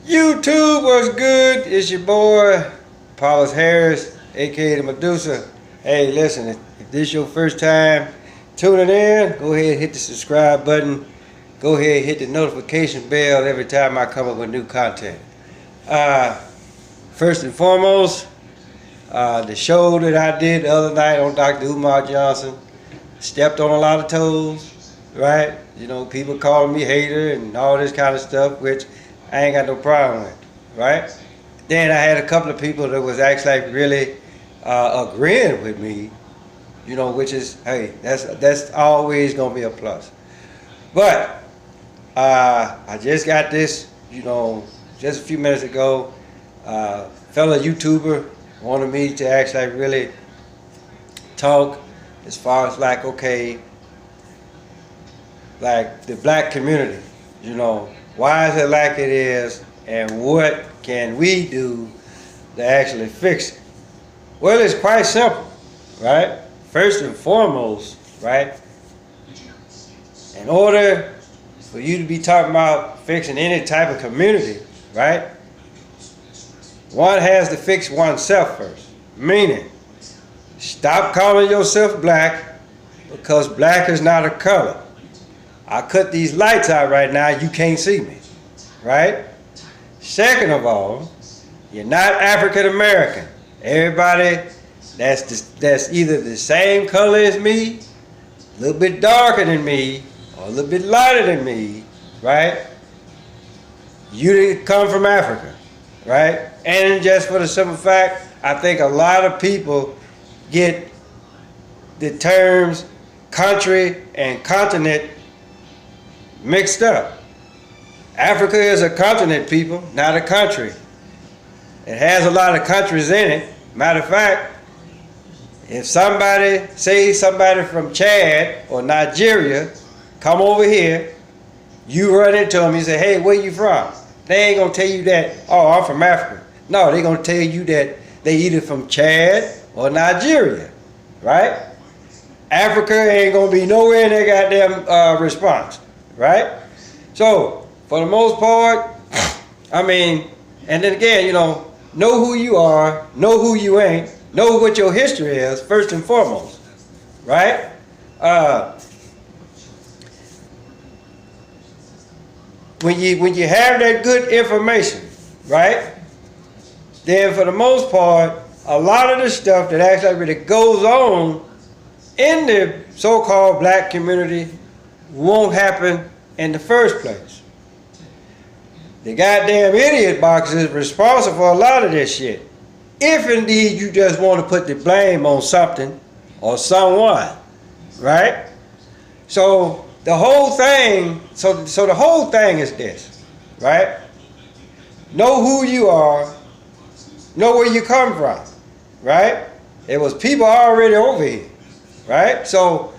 YouTube was good. It's your boy, Paulus Harris, aka the Medusa. Hey, listen, if this is your first time tuning in, go ahead and hit the subscribe button. Go ahead and hit the notification bell every time I come up with new content. First and foremost, the show that I did the other night on Dr. Umar Johnson stepped on a lot of toes, right? You know, people calling me hater and all this kind of stuff, which I ain't got no problem with, right? Then I had a couple of people that was actually really agreeing with me, you know, which is, hey, that's always gonna be a plus. But I just got this, you know, just a few minutes ago. Fellow YouTuber wanted me to actually really talk as far as like, okay, like the black community, you know, why is it like it is, and what can we do to actually fix it? Well, it's quite simple, right? First and foremost, right, in order for you to be talking about fixing any type of community, right, one has to fix oneself first. Meaning, stop calling yourself black, because black is not a color. I cut these lights out right now, you can't see me, right? Second of all, you're not African American. Everybody that's either the same color as me, a little bit darker than me, or a little bit lighter than me, right? You didn't come from Africa, right? And just for the simple fact, I think a lot of people get the terms country and continent mixed up. Africa is a continent, people, not a country. It has a lot of countries in it. Matter of fact, if somebody from Chad or Nigeria come over here, you run into them, you say, hey, where you from? They ain't gonna tell you that, oh, I'm from Africa. No, they gonna tell you that they either from Chad or Nigeria, right? Africa ain't gonna be nowhere in their goddamn response, right? So, for the most part, I mean, and then again, you know who you are, know who you ain't, know what your history is, first and foremost, right? When you have that good information, right, then for the most part, a lot of the stuff that actually really goes on in the so-called black community won't happen in the first place. The goddamn idiot box is responsible for a lot of this shit. If indeed you just want to put the blame on something or someone, right? So the whole thing, so the whole thing is this, right? Know who you are, know where you come from, right? It was people already over here, right? So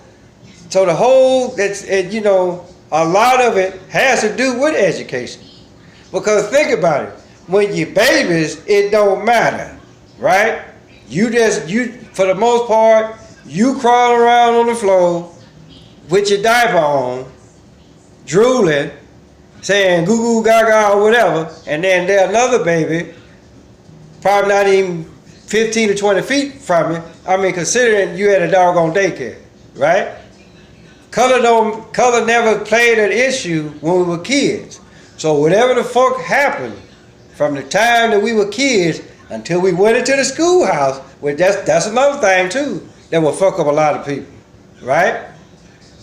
the whole, you know, a lot of it has to do with education. Because think about it, when you babies, it don't matter, right? You for the most part, you crawl around on the floor with your diaper on, drooling, saying goo goo gaga or whatever, and then there's another baby, probably not even 15 to 20 feet from you. I mean, considering you had a doggone daycare, right? Color never played an issue when we were kids. So whatever the fuck happened from the time that we were kids until we went into the schoolhouse, well, that's another thing too that will fuck up a lot of people, right?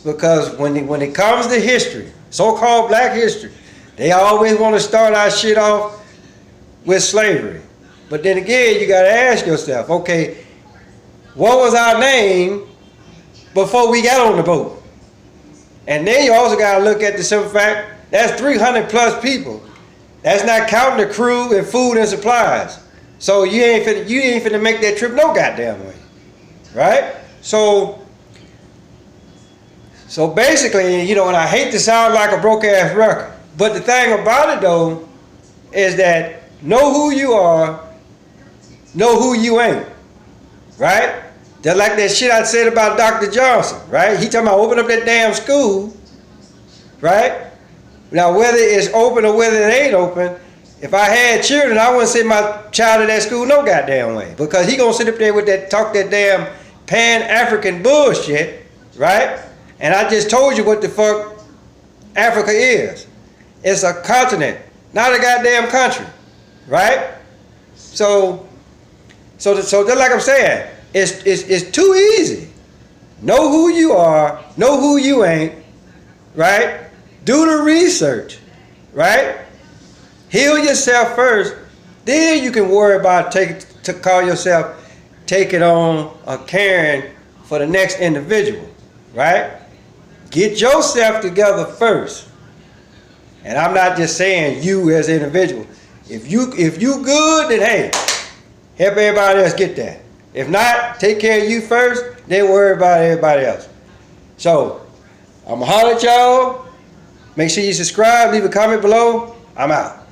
Because when it comes to history, so-called black history, they always want to start our shit off with slavery. But then again, you got to ask yourself, okay, what was our name before we got on the boat? And then you also got to look at the simple fact, that's 300 plus people. That's not counting the crew and food and supplies. So you ain't finna make that trip no goddamn way, right? So basically, you know, and I hate to sound like a broke ass record, but the thing about it though is that know who you are, know who you ain't, right? Just like that shit I said about Dr. Johnson, right? He talking about open up that damn school, right? Now whether it's open or whether it ain't open, If I had children, I wouldn't send my child to that school no goddamn way. Because he gonna sit up there with that, talk that damn Pan-African bullshit, right? And I just told you what the fuck Africa is. It's a continent, not a goddamn country, right? So just like I'm saying, it's too easy. Know who you are, know who you ain't, right? Do the research, right? Heal yourself first, then you can worry about call yourself taking on or caring for the next individual, right? Get yourself together first. And I'm not just saying you as an individual. If you good, then hey, help everybody else get that. If not, take care of you first, then worry about everybody else. So, I'm going to holler at y'all. Make sure you subscribe, leave a comment below. I'm out.